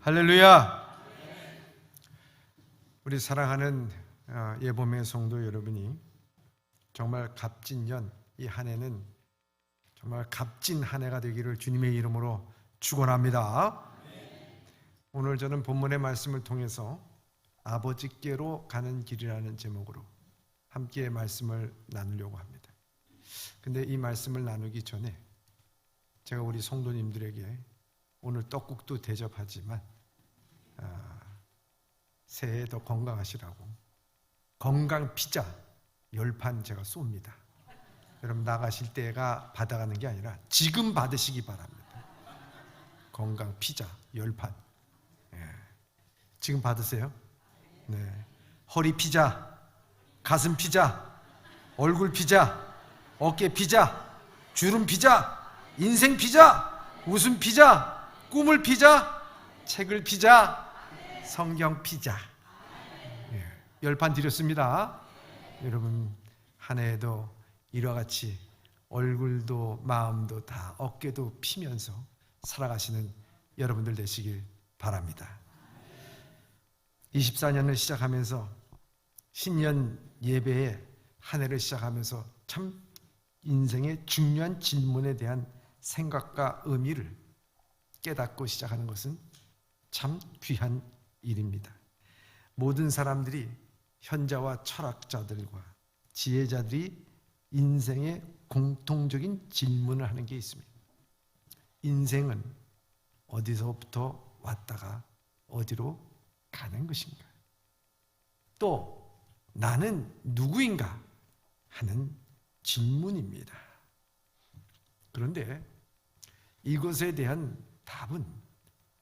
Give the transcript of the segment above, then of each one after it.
할렐루야. 우리 사랑하는 예범의 성도 여러분이 정말 값진년 이 한 해는 정말 값진 한 해가 되기를 주님의 이름으로 축원합니다. 오늘 저는 본문의 말씀을 통해서 아버지께로 가는 길이라는 제목으로 함께 말씀을 나누려고 합니다. 근데 이 말씀을 나누기 전에 제가 우리 성도님들에게 오늘 떡국도 대접하지만 새해 더 건강하시라고 건강 피자 10판 제가 쏩니다. 여러분 나가실 때가 받아가는 게 아니라 지금 받으시기 바랍니다. 건강 피자 10판. 지금 받으세요? 네. 허리 피자, 가슴 피자, 얼굴 피자, 어깨 피자, 주름 피자, 인생 피자, 웃음 피자, 꿈을 피자, 책을 피자, 성경 피자. 10판 드렸습니다. 여러분 한 해에도 이와 같이 얼굴도 마음도 다 어깨도 피면서 살아가시는 여러분들 되시길 바랍니다. 24년을 시작하면서 신년 예배에 한 해를 시작하면서 참 인생의 중요한 질문에 대한 생각과 의미를 깨닫고 시작하는 것은 참 귀한 일입니다. 모든 사람들이 현자와 철학자들과 지혜자들이 인생의 공통적인 질문을 하는 게 있습니다. 인생은 어디서부터 왔다가 어디로 가는 것인가? 또 나는 누구인가? 하는 질문입니다. 그런데 이것에 대한 답은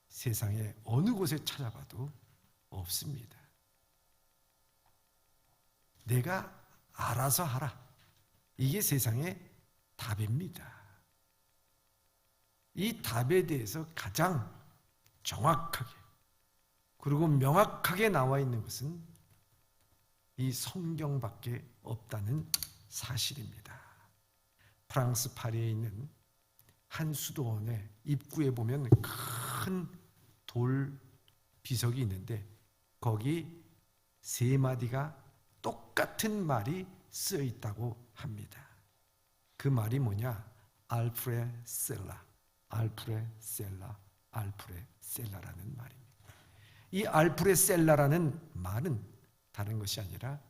세상의 어느 곳에 찾아봐도 없습니다. 내가 알아서 하라. 이게 세상의 답입니다. 이 답에 대해서 가장 정확하게 그리고 명확하게 나와 있는 것은 이 성경밖에 없다는 사실입니다. 프랑스 파리에 있는 한 수도원의 입구에 보면 큰 돌 비석이 있는데 거기 3마디가 똑같은 말이 쓰여 있다고 합니다. 그 말이 뭐냐? 알프레 셀라, 알프레 셀라, 알프레 셀라라는 말입니다. 이 알프레 셀라라는 말은 다른 것이 아니라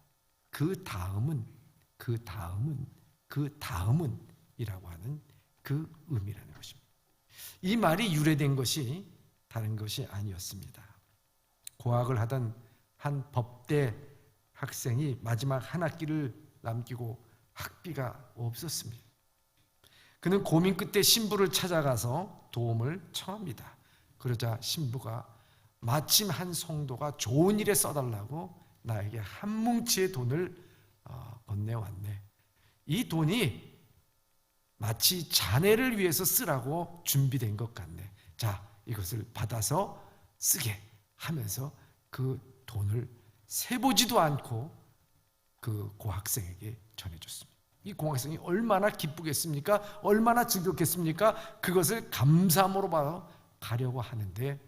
그 다음은 이라고 하는 그 의미라는 것입니다. 이 말이 유래된 것이 다른 것이 아니었습니다. 고학을 하던 한 법대 학생이 마지막 한 학기를 남기고 학비가 없었습니다. 그는 고민 끝에 신부를 찾아가서 도움을 청합니다. 그러자 신부가 마침 한 성도가 좋은 일에 써달라고 나에게 한 뭉치의 돈을 건네왔네. 이 돈이 마치 자네를 위해서 쓰라고 준비된 것 같네. 자, 이것을 받아서 쓰게 하면서 그 돈을 세보지도 않고 그 고학생에게 전해줬습니다. 이 고학생이 얼마나 기쁘겠습니까? 얼마나 즐겁겠습니까? 그것을 감사함으로 받아 가려고 하는데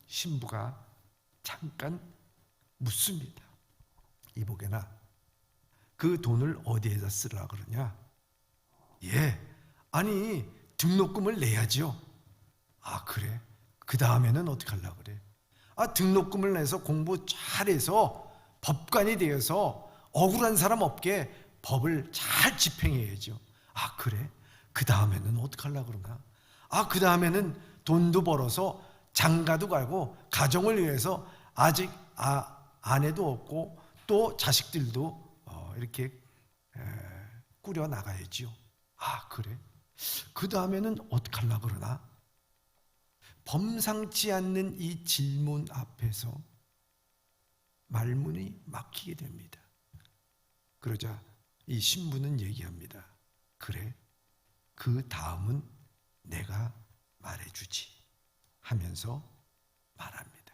신부가 잠깐 묻습니다. 이보게나 그 돈을 어디에다 쓰려고 그러냐? 아니 등록금을 내야죠. 아 그래? 그 다음에는 어떻게 하려고 그래? 등록금을 내서 공부 잘해서 법관이 되어서 억울한 사람 없게 법을 잘 집행해야죠. 아 그래? 그 다음에는 어떻게 하려고 그러나? 그 다음에는 돈도 벌어서 장가도 가고 가정을 위해서 아직 아내도 없고 또 자식들도 이렇게 꾸려 나가야지요. 아 그래? 그 다음에는 어떻게 하려고 그러나? 범상치 않는 이 질문 앞에서 말문이 막히게 됩니다. 그러자 이 신부는 얘기합니다. 그래, 그 다음은 내가 말해주지 하면서 말합니다.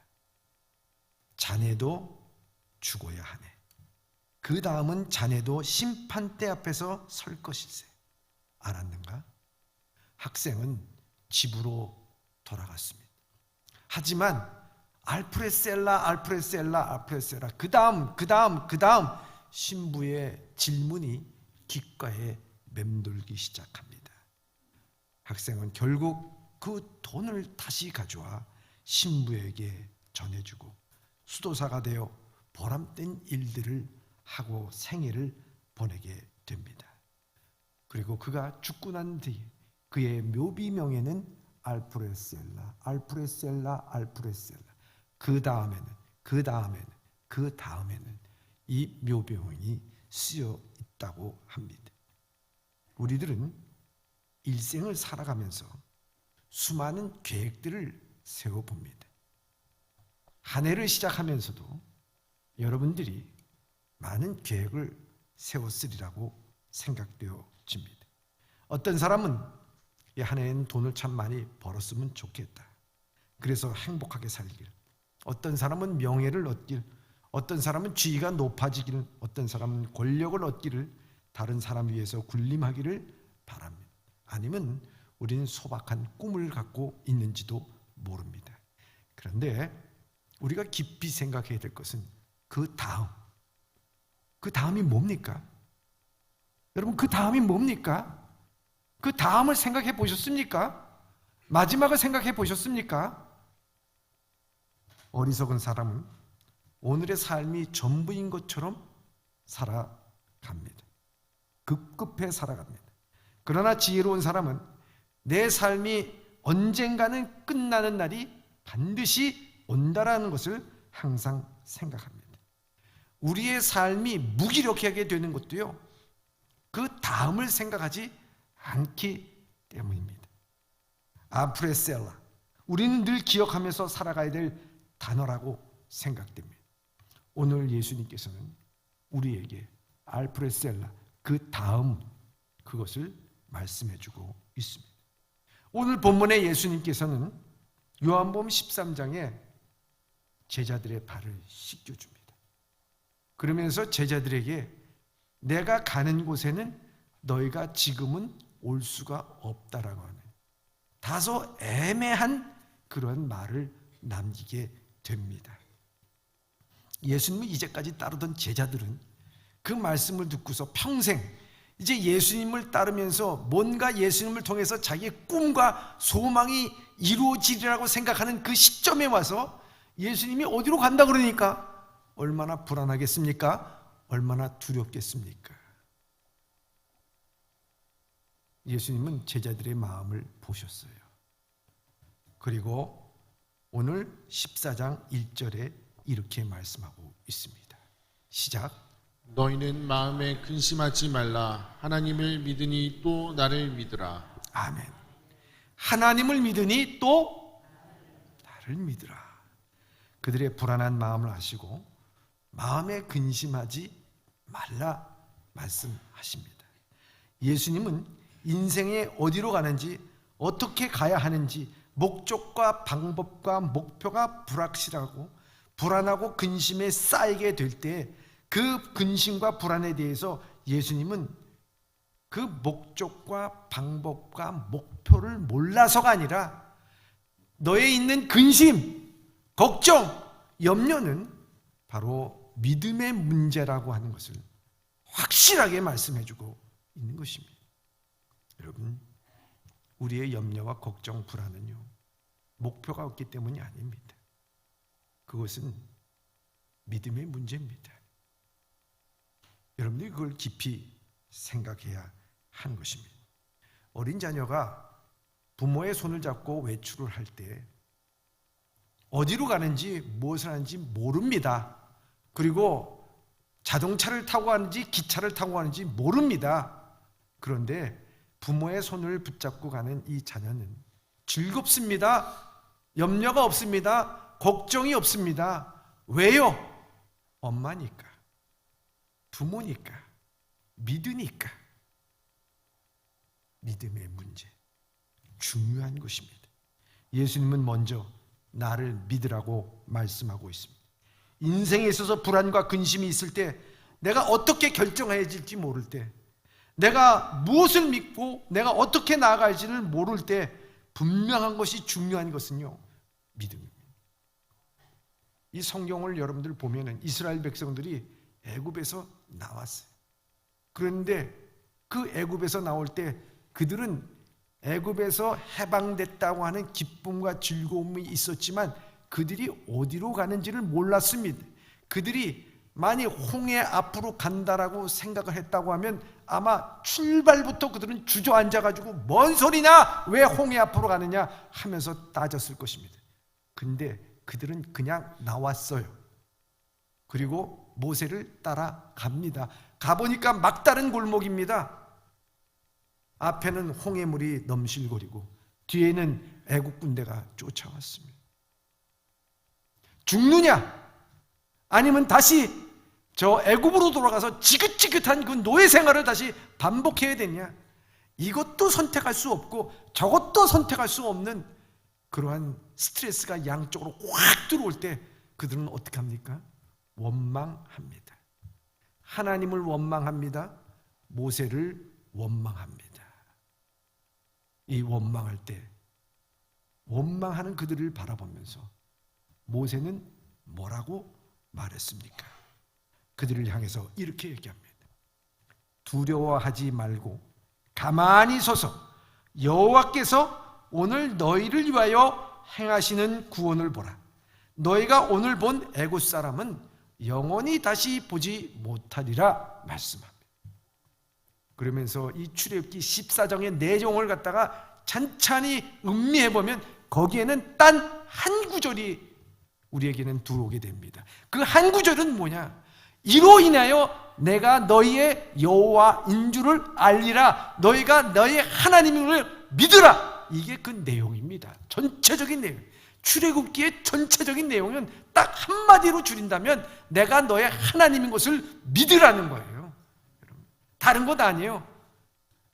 자네도 죽어야 하네. 그 다음은 자네도 심판대 앞에서 설 것일세. 알았는가? 학생은 집으로 돌아갔습니다. 하지만 알프레셀라, 알프레셀라, 알프레셀라. 그 다음 신부의 질문이 귓가에 맴돌기 시작합니다. 학생은 결국 그 돈을 다시 가져와 신부에게 전해주고 수도사가 되어 보람된 일들을 하고 생애를 보내게 됩니다. 그리고 그가 죽고 난 뒤 그의 묘비명에는 알프레셀라, 알프레셀라, 알프레셀라. 그 다음에는 이 묘비명이 쓰여 있다고 합니다. 우리들은 일생을 살아가면서 수많은 계획들을 세워봅니다. 한 해를 시작하면서도 여러분들이 많은 계획을 세웠으리라고 생각되어집니다. 어떤 사람은 이 한 해엔 돈을 참 많이 벌었으면 좋겠다. 그래서 행복하게 살길. 어떤 사람은 명예를 얻길, 어떤 사람은 지위가 높아지기를, 어떤 사람은 권력을 얻기를, 다른 사람 위해서 군림하기를 바랍니다. 아니면 우리는 소박한 꿈을 갖고 있는지도 모릅니다. 그런데 우리가 깊이 생각해야 될 것은 그 다음이 뭡니까? 여러분, 그 다음이 뭡니까? 그 다음을 생각해 보셨습니까? 마지막을 생각해 보셨습니까? 어리석은 사람은 오늘의 삶이 전부인 것처럼 살아갑니다. 급급해 살아갑니다. 그러나 지혜로운 사람은 내 삶이 언젠가는 끝나는 날이 반드시 온다라는 것을 항상 생각합니다. 우리의 삶이 무기력하게 되는 것도요, 그 다음을 생각하지 않기 때문입니다. 아프레셀라, 우리는 늘 기억하면서 살아가야 될 단어라고 생각됩니다. 오늘 예수님께서는 우리에게 알프레셀라, 그 다음, 그것을 말씀해주고 있습니다. 오늘 본문에 예수님께서는 요한복음 13장에 제자들의 발을 씻겨줍니다. 그러면서 제자들에게 내가 가는 곳에는 너희가 지금은 올 수가 없다라고 하는 다소 애매한 그런 말을 남기게 됩니다. 예수님을 이제까지 따르던 제자들은 그 말씀을 듣고서 평생 이제 예수님을 따르면서 뭔가 예수님을 통해서 자기의 꿈과 소망이 이루어지리라고 생각하는 그 시점에 와서 예수님이 어디로 간다 그러니까 얼마나 불안하겠습니까? 얼마나 두렵겠습니까? 예수님은 제자들의 마음을 보셨어요. 그리고 오늘 14장 1절에 이렇게 말씀하고 있습니다. 시작. 너희는 마음에 근심하지 말라. 하나님을 믿으니 또 나를 믿으라. 아멘. 하나님을 믿으니 또 나를 믿으라. 그들의 불안한 마음을 아시고 마음에 근심하지 말라 말씀하십니다. 예수님은 인생에 어디로 가는지, 어떻게 가야 하는지 목적과 방법과 목표가 불확실하고 불안하고 근심에 쌓이게 될 때 그 근심과 불안에 대해서 예수님은 그 목적과 방법과 목표를 몰라서가 아니라 너에 있는 근심, 걱정, 염려는 바로 믿음의 문제라고 하는 것을 확실하게 말씀해주고 있는 것입니다. 여러분, 우리의 염려와 걱정, 불안은요, 목표가 없기 때문이 아닙니다. 그것은 믿음의 문제입니다. 여러분들이 그걸 깊이 생각해야 하는 것입니다. 어린 자녀가 부모의 손을 잡고 외출을 할 때 어디로 가는지 무엇을 하는지 모릅니다. 그리고 자동차를 타고 가는지 기차를 타고 가는지 모릅니다. 그런데 부모의 손을 붙잡고 가는 이 자녀는 즐겁습니다. 염려가 없습니다. 걱정이 없습니다. 왜요? 엄마니까, 부모니까, 믿으니까. 믿음의 문제, 중요한 것입니다. 예수님은 먼저 나를 믿으라고 말씀하고 있습니다. 인생에 있어서 불안과 근심이 있을 때, 내가 어떻게 결정해야 될지 모를 때, 내가 무엇을 믿고 내가 어떻게 나아갈지를 모를 때 분명한 것이, 중요한 것은요, 믿음입니다. 이 성경을 여러분들 보면은 이스라엘 백성들이 애굽에서 나왔어요. 그런데 그 애굽에서 나올 때 그들은 애굽에서 해방됐다고 하는 기쁨과 즐거움이 있었지만 그들이 어디로 가는지를 몰랐습니다. 그들이 만약 홍해 앞으로 간다라고 생각을 했다고 하면 아마 출발부터 그들은 주저앉아가지고 뭔 소리냐, 왜 홍해 앞으로 가느냐 하면서 따졌을 것입니다. 근데 그들은 그냥 나왔어요. 그리고 모세를 따라 갑니다. 가보니까 막다른 골목입니다. 앞에는 홍해물이 넘실거리고 뒤에는 애국 군대가 쫓아왔습니다. 죽느냐 아니면 다시 저 애굽으로 돌아가서 지긋지긋한 그 노예 생활을 다시 반복해야 되냐, 이것도 선택할 수 없고 저것도 선택할 수 없는 그러한 스트레스가 양쪽으로 확 들어올 때 그들은 어떻게 합니까? 원망합니다. 하나님을 원망합니다. 모세를 원망합니다. 이 원망할 때 원망하는 그들을 바라보면서 모세는 뭐라고 말했습니까? 그들을 향해서 이렇게 얘기합니다. 두려워하지 말고 가만히 서서 여호와께서 오늘 너희를 위하여 행하시는 구원을 보라. 너희가 오늘 본 애굽 사람은 영원히 다시 보지 못하리라 말씀합니다. 그러면서 이 출애굽기 14장의 내용을 갖다가 찬찬히 음미해 보면 거기에는 단 한 구절이 우리에게는 들어오게 됩니다. 그 한 구절은 뭐냐? 이로 인하여 내가 너희의 여호와인 줄을 알리라. 너희가 너희 하나님을 믿으라. 이게 그 내용입니다. 전체적인 내용. 출애굽기의 전체적인 내용은 딱 한마디로 줄인다면 내가 너의 하나님인 것을 믿으라는 거예요. 다른 것 아니에요.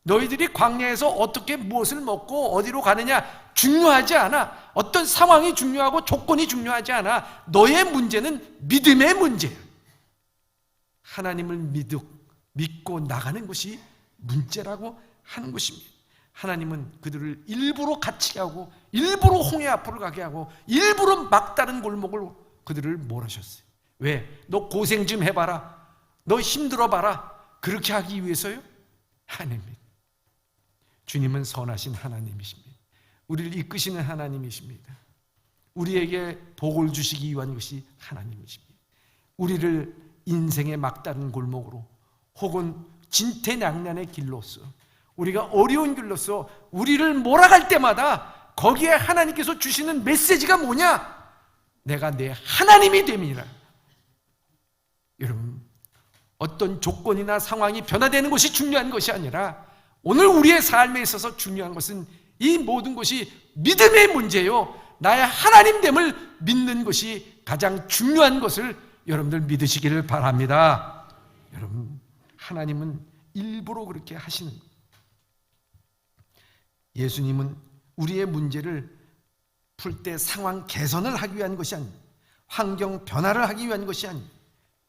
너희들이 광야에서 어떻게 무엇을 먹고 어디로 가느냐 중요하지 않아. 어떤 상황이 중요하고 조건이 중요하지 않아. 너의 문제는 믿음의 문제야. 하나님을 믿고 나가는 것이 문제라고 하는 것입니다. 하나님은 그들을 일부러 갇히게 하고 일부러 홍해 앞으로 가게 하고 일부러 막다른 골목을 그들을 몰아셨어요. 왜? 너 고생 좀 해봐라. 너 힘들어봐라. 그렇게 하기 위해서요? 아닙니다. 주님은 선하신 하나님이십니다. 우리를 이끄시는 하나님이십니다. 우리에게 복을 주시기 위한 것이 하나님이십니다. 우리를 인생의 막다른 골목으로 혹은 진퇴양난의 길로서 우리가 어려운 길로서 우리를 몰아갈 때마다 거기에 하나님께서 주시는 메시지가 뭐냐? 내가 내 하나님이 됨이라. 여러분, 어떤 조건이나 상황이 변화되는 것이 중요한 것이 아니라 오늘 우리의 삶에 있어서 중요한 것은 이 모든 것이 믿음의 문제요, 나의 하나님됨을 믿는 것이 가장 중요한 것을 여러분들 믿으시기를 바랍니다. 여러분, 하나님은 일부러 그렇게 하시는 거예요. 예수님은 우리의 문제를 풀 때 상황 개선을 하기 위한 것이 아닙니다. 환경 변화를 하기 위한 것이 아닙니다.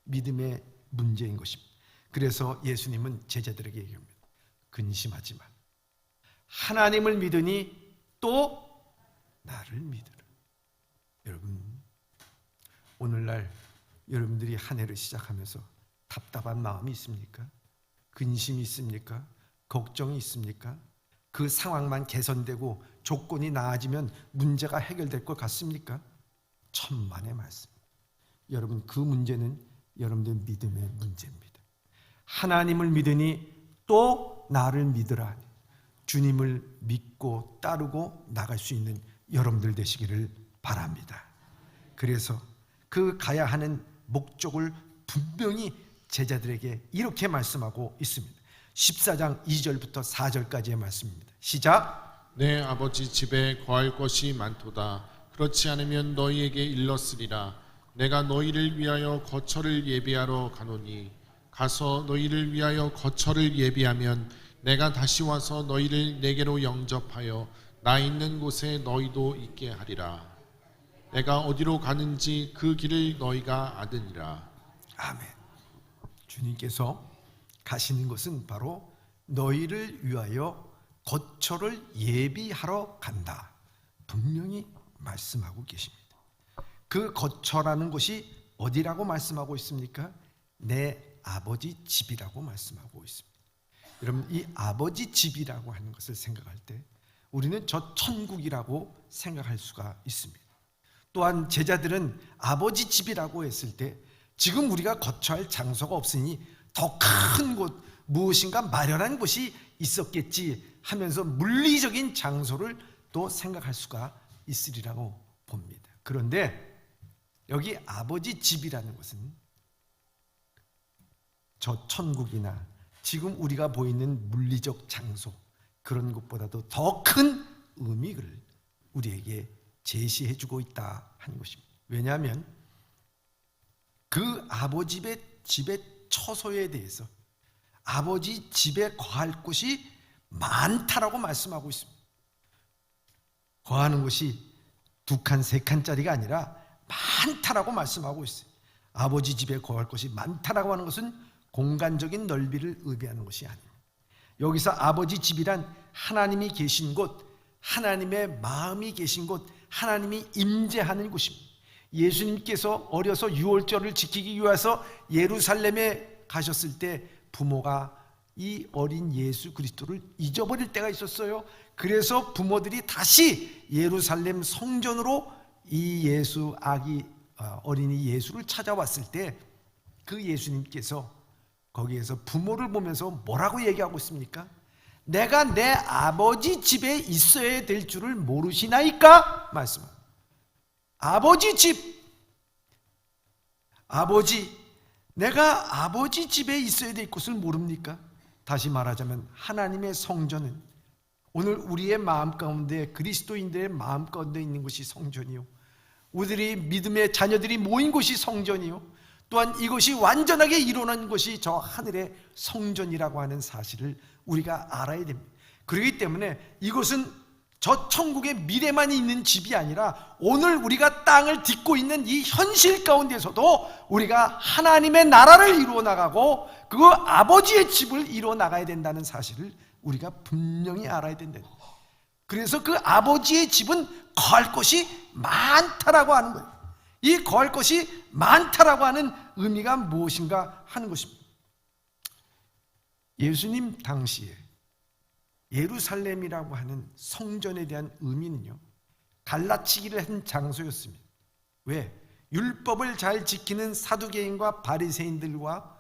믿음의 문제인 것입니다. 그래서 예수님은 제자들에게 얘기합니다. 근심하지 마. 하나님을 믿으니 또 나를 믿으라. 여러분, 오늘날 여러분들이 한 해를 시작하면서 답답한 마음이 있습니까? 근심이 있습니까? 걱정이 있습니까? 그 상황만 개선되고 조건이 나아지면 문제가 해결될 것 같습니까? 천만의 말씀. 여러분, 그 문제는 여러분들 믿음의 문제입니다. 하나님을 믿으니 또 나를 믿으라. 주님을 믿고 따르고 나갈 수 있는 여러분들 되시기를 바랍니다. 그래서 그 가야 하는 목적을 분명히 제자들에게 이렇게 말씀하고 있습니다. 14장 2절부터 4절까지의 말씀입니다. 시작. 내 아버지 집에 거할 것이 많도다. 그렇지 않으면 너희에게 일렀으리라. 내가 너희를 위하여 거처를 예비하러 가노니 가서 너희를 위하여 거처를 예비하면 내가 다시 와서 너희를 내게로 영접하여 나 있는 곳에 너희도 있게 하리라. 내가 어디로 가는지 그 길을 너희가 아느니라. 아멘. 주님께서 가시는 것은 바로 너희를 위하여 거처를 예비하러 간다. 분명히 말씀하고 계십니다. 그 거처라는 곳이 어디라고 말씀하고 있습니까? 내 아버지 집이라고 말씀하고 있습니다. 여러분, 이 아버지 집이라고 하는 것을 생각할 때 우리는 저 천국이라고 생각할 수가 있습니다. 또한 제자들은 아버지 집이라고 했을 때 지금 우리가 거처할 장소가 없으니 더 큰 곳, 무엇인가 마련한 곳이 있었겠지 하면서 물리적인 장소를 또 생각할 수가 있으리라고 봅니다. 그런데 여기 아버지 집이라는 것은 저 천국이나 지금 우리가 보이는 물리적 장소, 그런 것보다도 더 큰 의미를 우리에게 제시해주고 있다 하는 것입니다. 왜냐하면 그 아버지 집의 처소에 대해서 아버지 집에 거할 곳이 많다라고 말씀하고 있습니다. 거하는 곳이 2칸, 3칸짜리가 아니라 많다라고 말씀하고 있어요. 아버지 집에 거할 곳이 많다라고 하는 것은 공간적인 넓이를 의미하는 것이 아닙니다. 여기서 아버지 집이란 하나님이 계신 곳, 하나님의 마음이 계신 곳, 하나님이 임재하는 곳입니다. 예수님께서 어려서 유월절을 지키기 위해서 예루살렘에 가셨을 때 부모가 이 어린 예수 그리스도를 잊어버릴 때가 있었어요. 그래서 부모들이 다시 예루살렘 성전으로 이 예수 어린이 예수를 찾아왔을 때 그 예수님께서 거기에서 부모를 보면서 뭐라고 얘기하고 있습니까? 내가 내 아버지 집에 있어야 될 줄을 모르시나이까? 말씀합니다. 아버지 집, 아버지, 내가 아버지 집에 있어야 될 곳을 모릅니까? 다시 말하자면 하나님의 성전은 오늘 우리의 마음 가운데, 그리스도인들의 마음 가운데 있는 것이 성전이요, 우리들이 믿음의 자녀들이 모인 곳이 성전이요, 또한 이것이 완전하게 일어난 것이 저 하늘의 성전이라고 하는 사실을 우리가 알아야 됩니다. 그렇기 때문에 이것은 저 천국의 미래만 있는 집이 아니라 오늘 우리가 땅을 딛고 있는 이 현실 가운데서도 우리가 하나님의 나라를 이루어 나가고 그 아버지의 집을 이루어 나가야 된다는 사실을 우리가 분명히 알아야 된다. 그래서 그 아버지의 집은 거할 것이 많다라고 하는 거예요. 이 거할 것이 많다라고 하는 의미가 무엇인가 하는 것입니다. 예수님 당시에 예루살렘이라고 하는 성전에 대한 의미는요, 갈라치기를 한 장소였습니다. 왜? 율법을 잘 지키는 사두개인과 바리새인들과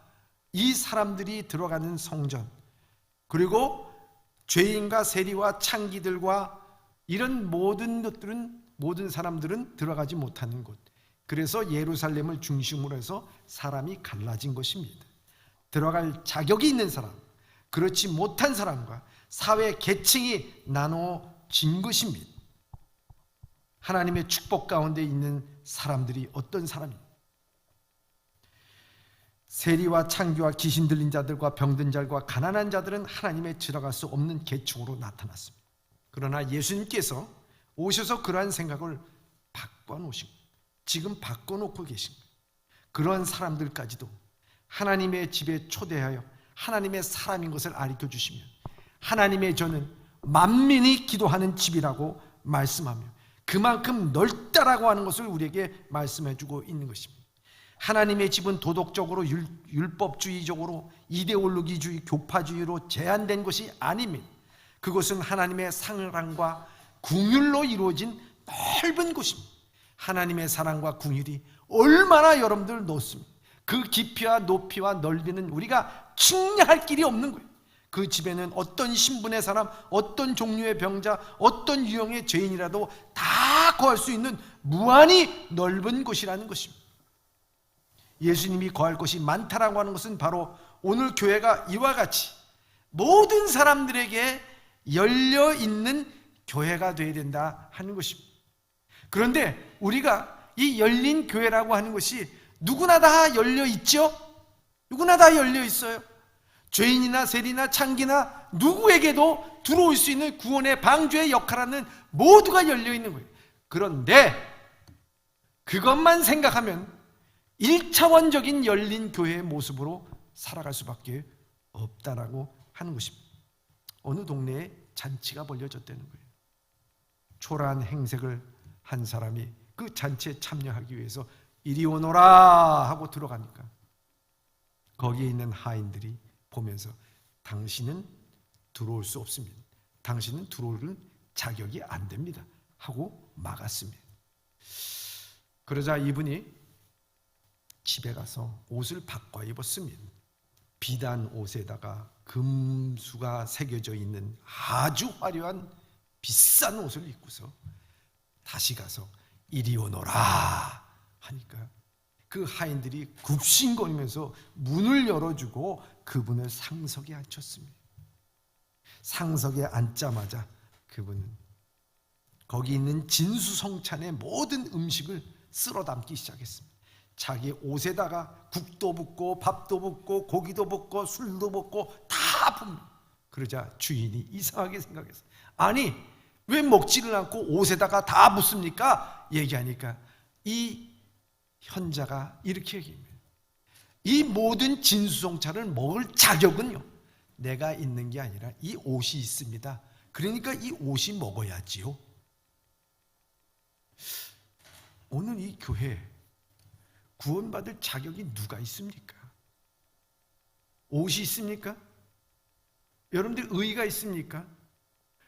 이 사람들이 들어가는 성전, 그리고 죄인과 세리와 창기들과 이런 모든 사람들은 들어가지 못하는 곳, 그래서 예루살렘을 중심으로 해서 사람이 갈라진 것입니다. 들어갈 자격이 있는 사람, 그렇지 못한 사람과 사회 계층이 나눠진 것입니다. 하나님의 축복 가운데 있는 사람들이 어떤 사람입니까? 세리와 창기와 귀신 들린 자들과 병든 자들과 가난한 자들은 하나님에 들어갈 수 없는 계층으로 나타났습니다. 그러나 예수님께서 오셔서 그러한 생각을 바꿔놓으신 거예요. 지금 바꿔놓고 계신 거예요. 그런 사람들까지도 하나님의 집에 초대하여 하나님의 사람인 것을 가르쳐 주시면 하나님의 저는 만민이 기도하는 집이라고 말씀하며 그만큼 넓다라고 하는 것을 우리에게 말씀해 주고 있는 것입니다. 하나님의 집은 도덕적으로 율법주의적으로 이데올로기주의 교파주의로 제한된 것이 아닙니다. 그것은 하나님의 사랑과 긍휼로 이루어진 넓은 곳입니다. 하나님의 사랑과 긍휼이 얼마나 여러분들 높습니다. 그 깊이와 높이와 넓이는 우리가 측량할 길이 없는 거예요. 그 집에는 어떤 신분의 사람, 어떤 종류의 병자, 어떤 유형의 죄인이라도 다 거할 수 있는 무한히 넓은 곳이라는 것입니다. 예수님이 거할 곳이 많다라고 하는 것은 바로 오늘 교회가 이와 같이 모든 사람들에게 열려있는 교회가 되어야 된다 하는 것입니다. 그런데 우리가 이 열린 교회라고 하는 것이 누구나 다 열려있죠? 누구나 다 열려있어요. 죄인이나 세리나 창기나 누구에게도 들어올 수 있는 구원의 방주의 역할하는 모두가 열려있는 거예요. 그런데 그것만 생각하면 1차원적인 열린 교회의 모습으로 살아갈 수밖에 없다라고 하는 것입니다. 어느 동네에 잔치가 벌려졌다는 거예요. 초라한 행색을 한 사람이 그 잔치에 참여하기 위해서 이리 오너라 하고 들어가니까 거기에 있는 하인들이 보면서 당신은 들어올 수 없습니다. 당신은 들어올 자격이 안 됩니다 하고 막았습니다. 그러자 이분이 집에 가서 옷을 바꿔 입었습니다. 비단 옷에다가 금수가 새겨져 있는 아주 화려한 비싼 옷을 입고서 다시 가서 이리 오너라 하니까 그 하인들이 굽신거리면서 문을 열어주고 그분을 상석에 앉혔습니다. 상석에 앉자마자 그분은 거기 있는 진수성찬의 모든 음식을 쓸어 담기 시작했습니다. 자기 옷에다가 국도 붓고 밥도 붓고 고기도 붓고 술도 붓고 다 붓습니다. 그러자 주인이 이상하게 생각했어요. 아니 왜 먹지를 않고 옷에다가 다 붓습니까? 얘기하니까 이 현자가 이렇게 얘기합니다. 이 모든 진수성찬을 먹을 자격은요 내가 있는 게 아니라 이 옷이 있습니다. 그러니까 이 옷이 먹어야지요. 오늘 이 교회 구원받을 자격이 누가 있습니까? 옷이 있습니까? 여러분들 의의가 있습니까?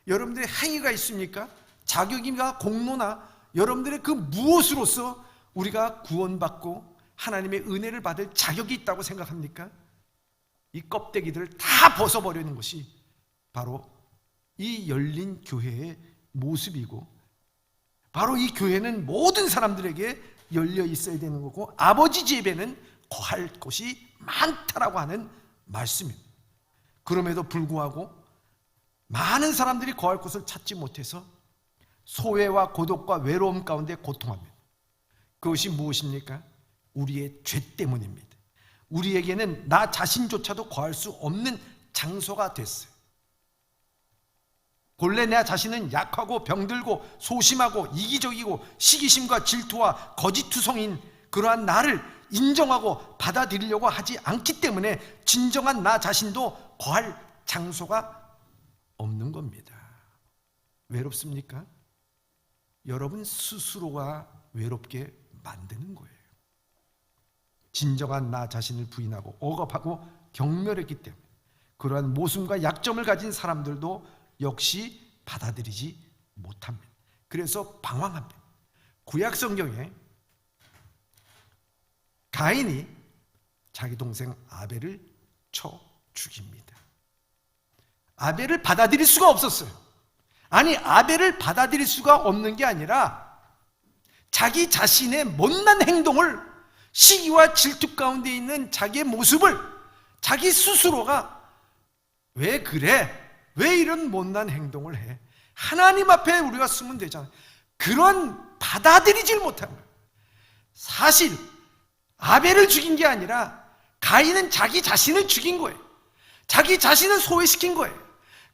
여러분들의 행위가 있습니까? 자격이나 공로나 여러분들의 그 무엇으로서 우리가 구원받고 하나님의 은혜를 받을 자격이 있다고 생각합니까? 이 껍데기들을 다 벗어버리는 것이 바로 이 열린 교회의 모습이고 바로 이 교회는 모든 사람들에게 열려 있어야 되는 거고 아버지 집에는 거할 곳이 많다라고 하는 말씀입니다. 그럼에도 불구하고 많은 사람들이 거할 곳을 찾지 못해서 소외와 고독과 외로움 가운데 고통합니다. 그것이 무엇입니까? 우리의 죄 때문입니다. 우리에게는 나 자신조차도 거할 수 없는 장소가 됐어요. 본래 내 자신은 약하고 병들고 소심하고 이기적이고 시기심과 질투와 거짓투성인 그러한 나를 인정하고 받아들이려고 하지 않기 때문에 진정한 나 자신도 거할 장소가 없는 겁니다. 외롭습니까? 여러분 스스로가 외롭게 만드는 거예요. 진정한 나 자신을 부인하고 억압하고 경멸했기 때문에 그러한 모순과 약점을 가진 사람들도 역시 받아들이지 못합니다. 그래서 방황합니다. 구약 성경에 가인이 자기 동생 아벨을 쳐 죽입니다. 아벨을 받아들일 수가 없었어요. 아니 아벨을 받아들일 수가 없는 게 아니라 자기 자신의 못난 행동을 시기와 질투 가운데 있는 자기의 모습을 자기 스스로가 왜 그래? 왜 이런 못난 행동을 해? 하나님 앞에 우리가 쓰면 되잖아요. 그런 받아들이질 못한 거예요. 사실 아벨을 죽인 게 아니라 가인은 자기 자신을 죽인 거예요. 자기 자신을 소외시킨 거예요.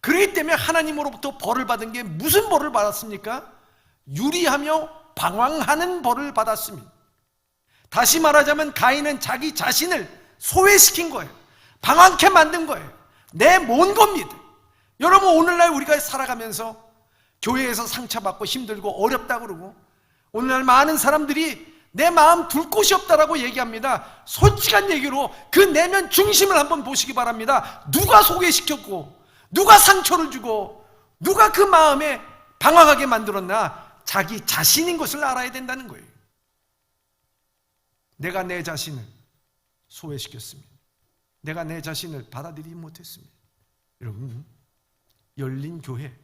그렇기 때문에 하나님으로부터 벌을 받은 게 무슨 벌을 받았습니까? 유리하며 방황하는 벌을 받았습니다. 다시 말하자면 가인은 자기 자신을 소외시킨 거예요. 방황케 만든 거예요. 내몬 겁니다. 여러분 오늘날 우리가 살아가면서 교회에서 상처받고 힘들고 어렵다 그러고 오늘날 많은 사람들이 내 마음 둘 곳이 없다라고 얘기합니다. 솔직한 얘기로 그 내면 중심을 한번 보시기 바랍니다. 누가 소외시켰고 누가 상처를 주고 누가 그 마음에 방황하게 만들었나? 자기 자신인 것을 알아야 된다는 거예요. 내가 내 자신을 소외시켰습니다. 내가 내 자신을 받아들이지 못했습니다. 여러분 열린 교회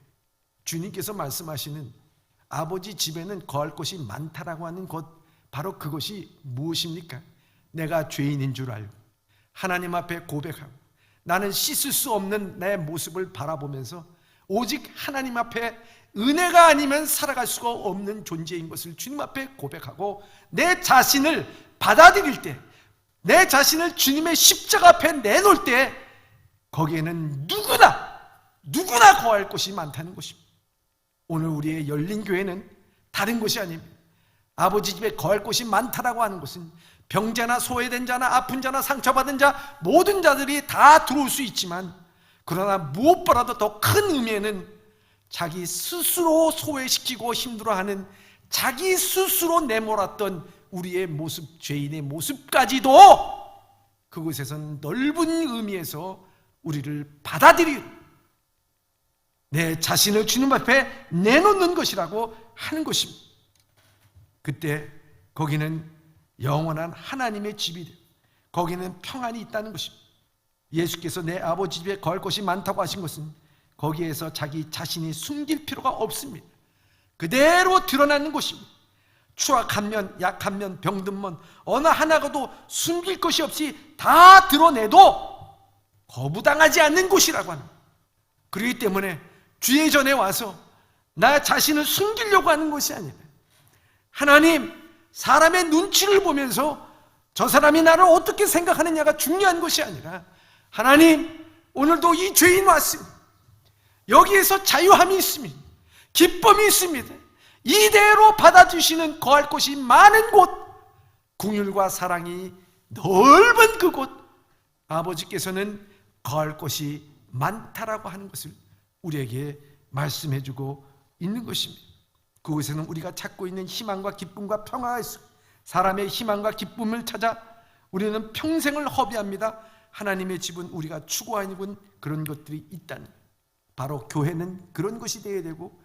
주님께서 말씀하시는 아버지 집에는 거할 곳이 많다라고 하는 것 바로 그것이 무엇입니까? 내가 죄인인 줄 알고 하나님 앞에 고백하고 나는 씻을 수 없는 내 모습을 바라보면서 오직 하나님 앞에 은혜가 아니면 살아갈 수가 없는 존재인 것을 주님 앞에 고백하고 내 자신을 받아들일 때 내 자신을 주님의 십자가 앞에 내놓을 때 거기에는 누구나 거할 곳이 많다는 것입니다. 오늘 우리의 열린 교회는 다른 것이 아닙니다. 아버지 집에 거할 곳이 많다라고 하는 것은 병자나 소외된 자나 아픈 자나 상처받은 자 모든 자들이 다 들어올 수 있지만 그러나 무엇보다도 더 큰 의미에는 자기 스스로 소외시키고 힘들어하는 자기 스스로 내몰았던 우리의 모습, 죄인의 모습까지도 그곳에선 넓은 의미에서 우리를 받아들이고 내 자신을 주님 앞에 내놓는 것이라고 하는 것입니다. 그때 거기는 영원한 하나님의 집이 되고 거기는 평안이 있다는 것입니다. 예수께서 내 아버지 집에 거할 곳이 많다고 하신 것은 거기에서 자기 자신이 숨길 필요가 없습니다. 그대로 드러나는 곳입니다. 추악한 면, 약한 면, 병든 면 어느 하나가도 숨길 것이 없이 다 드러내도 거부당하지 않는 곳이라고 합니다. 그렇기 때문에 주의 전에 와서 나 자신을 숨기려고 하는 것이 아니라 하나님, 사람의 눈치를 보면서 저 사람이 나를 어떻게 생각하느냐가 중요한 것이 아니라 하나님, 오늘도 이 죄인 왔습니다. 여기에서 자유함이 있습니다. 기쁨이 있습니다. 이대로 받아주시는 거할 곳이 많은 곳, 긍휼과 사랑이 넓은 그곳, 아버지께서는 거할 곳이 많다라고 하는 것을 우리에게 말씀해주고 있는 것입니다. 그곳에는 우리가 찾고 있는 희망과 기쁨과 평화가 있어 사람의 희망과 기쁨을 찾아 우리는 평생을 허비합니다. 하나님의 집은 우리가 추구하는 그런 것들이 있다는, 바로 교회는 그런 것이 되어야 되고,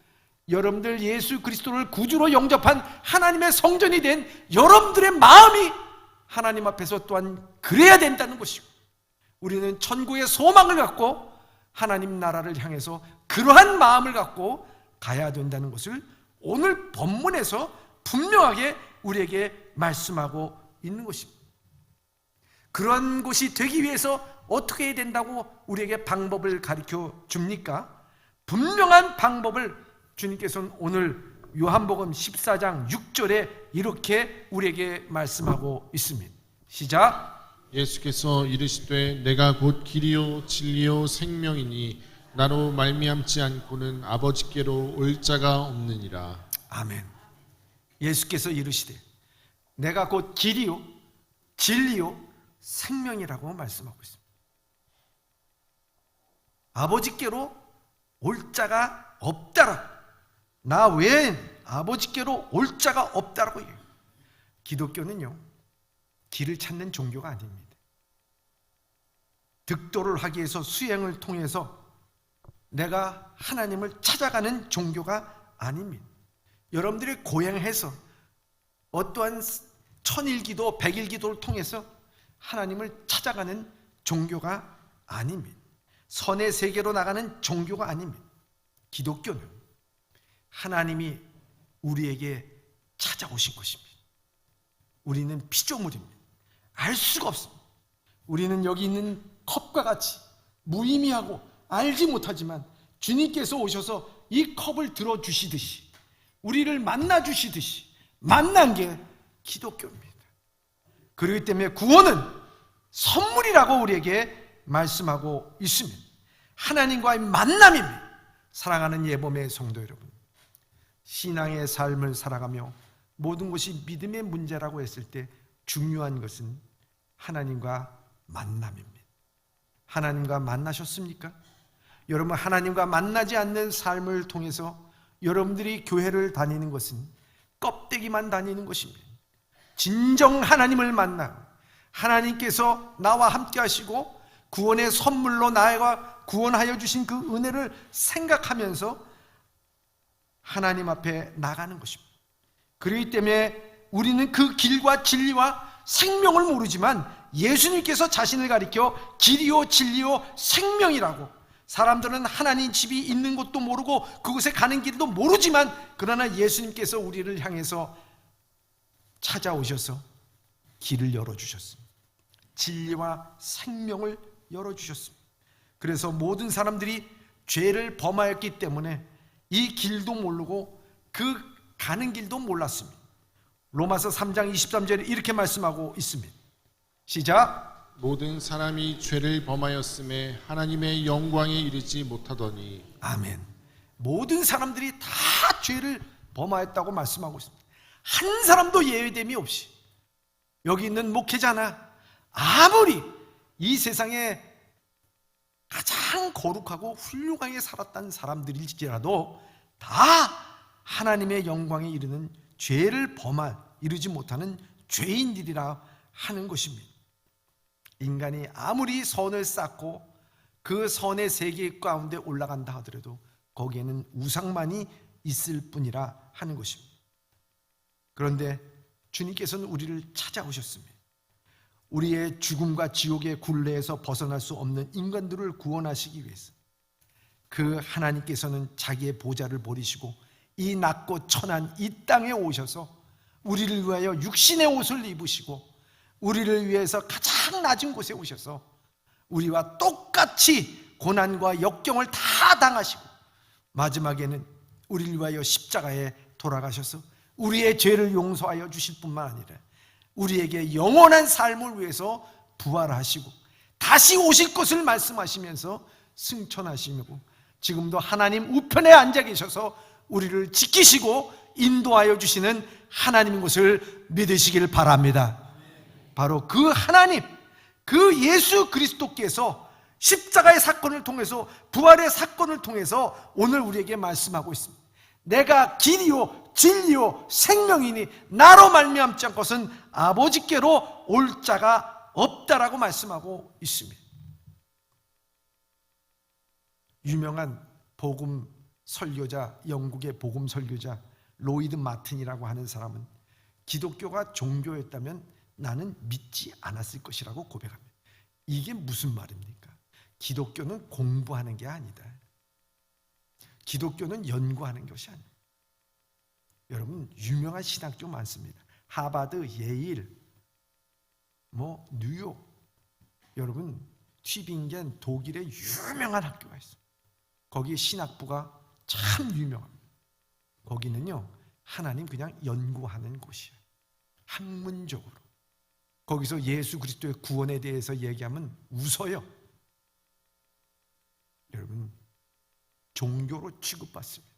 여러분들 예수 그리스도를 구주로 영접한 하나님의 성전이 된 여러분들의 마음이 하나님 앞에서 또한 그래야 된다는 것이고, 우리는 천국의 소망을 갖고 하나님 나라를 향해서 그러한 마음을 갖고 가야 된다는 것을 오늘 본문에서 분명하게 우리에게 말씀하고 있는 것입니다. 그런 것이 되기 위해서 어떻게 해야 된다고 우리에게 방법을 가르쳐 줍니까? 분명한 방법을 주님께서는 오늘 요한복음 14장 6절에 이렇게 우리에게 말씀하고 있습니다. 시작. 예수께서 이르시되 내가 곧 길이요 진리요 생명이니 나로 말미암지 않고는 아버지께로 올 자가 없느니라. 아멘. 예수께서 이르시되 내가 곧 길이요 진리요 생명이라고 말씀하고 있습니다. 아버지께로 올 자가 없다라, 나 외엔 아버지께로 올 자가 없다라고 얘기해요. 기독교는요, 길을 찾는 종교가 아닙니다. 득도를 하기 위해서 수행을 통해서 내가 하나님을 찾아가는 종교가 아닙니다. 여러분들이 고행해서 어떠한 천일기도 백일기도를 통해서 하나님을 찾아가는 종교가 아닙니다. 선의 세계로 나가는 종교가 아닙니다. 기독교는 하나님이 우리에게 찾아오신 것입니다. 우리는 피조물입니다. 알 수가 없습니다. 우리는 여기 있는 컵과 같이 무의미하고 알지 못하지만 주님께서 오셔서 이 컵을 들어주시듯이 우리를 만나주시듯이 만난 게 기독교입니다. 그렇기 때문에 구원은 선물이라고 우리에게 말씀하고 있습니다. 하나님과의 만남입니다. 사랑하는 예범의 성도 여러분, 신앙의 삶을 살아가며 모든 것이 믿음의 문제라고 했을 때 중요한 것은 하나님과 만남입니다. 하나님과 만나셨습니까? 여러분, 하나님과 만나지 않는 삶을 통해서 여러분들이 교회를 다니는 것은 껍데기만 다니는 것입니다. 진정 하나님을 만나 하나님께서 나와 함께 하시고 구원의 선물로 나에게 구원하여 주신 그 은혜를 생각하면서 하나님 앞에 나가는 것입니다. 그렇기 때문에 우리는 그 길과 진리와 생명을 모르지만 예수님께서 자신을 가리켜 길이요 진리요 생명이라고, 사람들은 하나님 집이 있는 것도 모르고 그곳에 가는 길도 모르지만 그러나 예수님께서 우리를 향해서 찾아오셔서 길을 열어주셨습니다. 진리와 생명을 열어주셨습니다. 그래서 모든 사람들이 죄를 범하였기 때문에 이 길도 모르고 그 가는 길도 몰랐습니다. 로마서 3장 23절에 이렇게 말씀하고 있습니다. 시작. 모든 사람이 죄를 범하였음에 하나님의 영광에 이르지 못하더니. 아멘. 모든 사람들이 다 죄를 범하였다고 말씀하고 있습니다. 한 사람도 예외됨이 없이 여기 있는 목회자나 아무리 이 세상에 가장 거룩하고 훌륭하게 살았다는 사람들일지라도 다 하나님의 영광에 이르는 죄를 이루지 못하는 죄인들이라 하는 것입니다. 인간이 아무리 선을 쌓고 그 선의 세계 가운데 올라간다 하더라도 거기에는 우상만이 있을 뿐이라 하는 것입니다. 그런데 주님께서는 우리를 찾아오셨습니다. 우리의 죽음과 지옥의 굴레에서 벗어날 수 없는 인간들을 구원하시기 위해서 그 하나님께서는 자기의 보좌를 버리시고 이 낮고 천한 이 땅에 오셔서 우리를 위하여 육신의 옷을 입으시고 우리를 위해서 가장 낮은 곳에 오셔서 우리와 똑같이 고난과 역경을 다 당하시고 마지막에는 우리를 위하여 십자가에 돌아가셔서 우리의 죄를 용서하여 주실 뿐만 아니라 우리에게 영원한 삶을 위해서 부활하시고 다시 오실 것을 말씀하시면서 승천하시고 지금도 하나님 우편에 앉아 계셔서 우리를 지키시고 인도하여 주시는 하나님인 것을 믿으시길 바랍니다. 바로 그 하나님, 그 예수 그리스도께서 십자가의 사건을 통해서 부활의 사건을 통해서 오늘 우리에게 말씀하고 있습니다. 내가 길이요 진리요 생명이니 나로 말미암지 않고서는 아버지께로 올 자가 없다라고 말씀하고 있습니다. 유명한 복음 설교자, 영국의 복음 설교자 로이드 마틴이라고 하는 사람은 기독교가 종교였다면 나는 믿지 않았을 것이라고 고백합니다. 이게 무슨 말입니까? 기독교는 공부하는 게 아니다. 기독교는 연구하는 것이 아닙니다. 여러분 유명한 신학교 많습니다. 하버드, 예일, 뉴욕, 여러분 튜빙겐 독일의 유명한 학교가 있어요. 거기 신학부가 참 유명합니다. 거기는요 하나님 그냥 연구하는 곳이에요. 학문적으로. 거기서 예수 그리스도의 구원에 대해서 얘기하면 웃어요. 여러분 종교로 취급받습니다.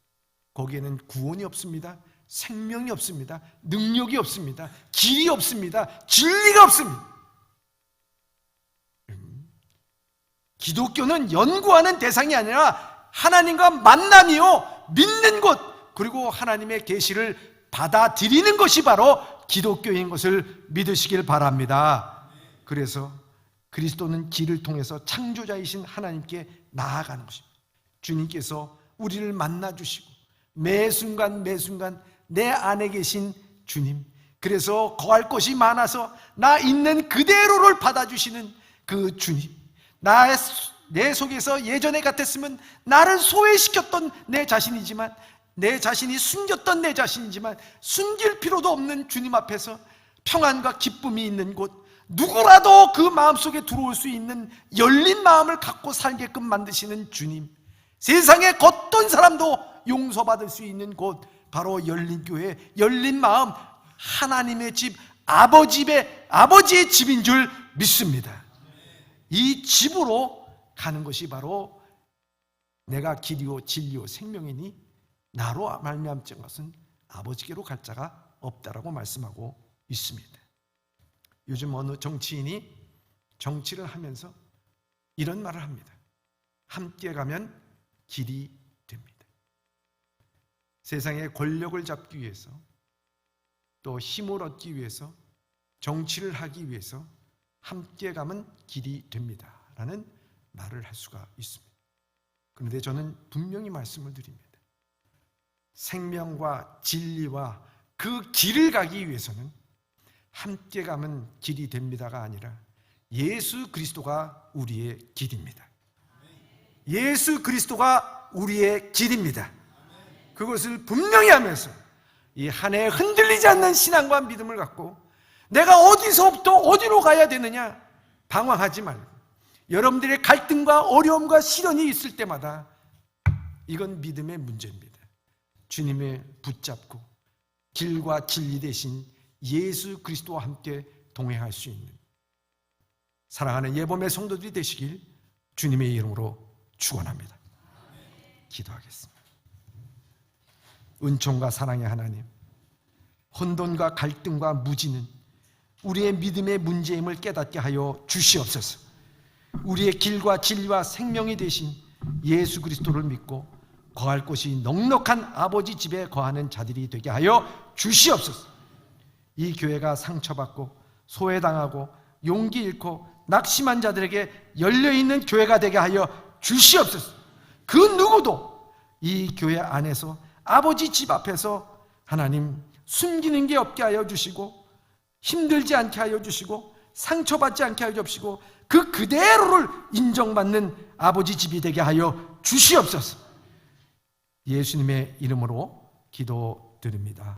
거기에는 구원이 없습니다. 생명이 없습니다. 능력이 없습니다. 길이 없습니다. 진리가 없습니다. 기독교는 연구하는 대상이 아니라 하나님과 만남이요 믿는 곳, 그리고 하나님의 계시를 받아들이는 것이 바로 기독교인 것을 믿으시길 바랍니다. 그래서 그리스도는 길을 통해서 창조자이신 하나님께 나아가는 것입니다. 주님께서 우리를 만나주시고 매 순간 내 안에 계신 주님, 그래서 거할 것이 많아서 나 있는 그대로를 받아주시는 그 주님, 내 속에서 예전에 같았으면 나를 소외시켰던 내 자신이지만, 내 자신이 숨겼던 내 자신이지만 숨길 필요도 없는 주님 앞에서 평안과 기쁨이 있는 곳, 누구라도 그 마음속에 들어올 수 있는 열린 마음을 갖고 살게끔 만드시는 주님, 세상의 어떤 사람도 용서받을 수 있는 곳, 바로 열린 교회, 열린 마음, 하나님의 집, 아버지의 집인 줄 믿습니다. 이 집으로 가는 것이 바로 내가 길이요 진리요 생명이니 나로 말미암지 것은 아버지께로 갈 자가 없다라고 말씀하고 있습니다. 요즘 어느 정치인이 정치를 하면서 이런 말을 합니다. 함께 가면 길이 됩니다. 세상의 권력을 잡기 위해서, 또 힘을 얻기 위해서, 정치를 하기 위해서 함께 가면 길이 됩니다 라는 말을 할 수가 있습니다. 그런데 저는 분명히 말씀을 드립니다. 생명과 진리와 그 길을 가기 위해서는 함께 가면 길이 됩니다가 아니라 예수 그리스도가 우리의 길입니다. 예수 그리스도가 우리의 길입니다. 그것을 분명히 하면서 이 한 해 흔들리지 않는 신앙과 믿음을 갖고 내가 어디서부터 어디로 가야 되느냐 방황하지 말고, 여러분들의 갈등과 어려움과 시련이 있을 때마다 이건 믿음의 문제입니다. 주님을 붙잡고 길과 진리 대신 예수 그리스도와 함께 동행할 수 있는 사랑하는 예범의 성도들이 되시길 주님의 이름으로 축원합니다. 기도하겠습니다. 은총과 사랑의 하나님, 혼돈과 갈등과 무지는 우리의 믿음의 문제임을 깨닫게 하여 주시옵소서. 우리의 길과 진리와 생명이 되신 예수 그리스도를 믿고 거할 곳이 넉넉한 아버지 집에 거하는 자들이 되게 하여 주시옵소서. 이 교회가 상처받고 소외당하고 용기 잃고 낙심한 자들에게 열려있는 교회가 되게 하여 주시옵소서. 그 누구도 이 교회 안에서 아버지 집 앞에서 하나님 숨기는 게 없게 하여 주시고 힘들지 않게 하여 주시고 상처받지 않게 하여 주시고 그 그대로를 인정받는 아버지 집이 되게 하여 주시옵소서. 예수님의 이름으로 기도드립니다.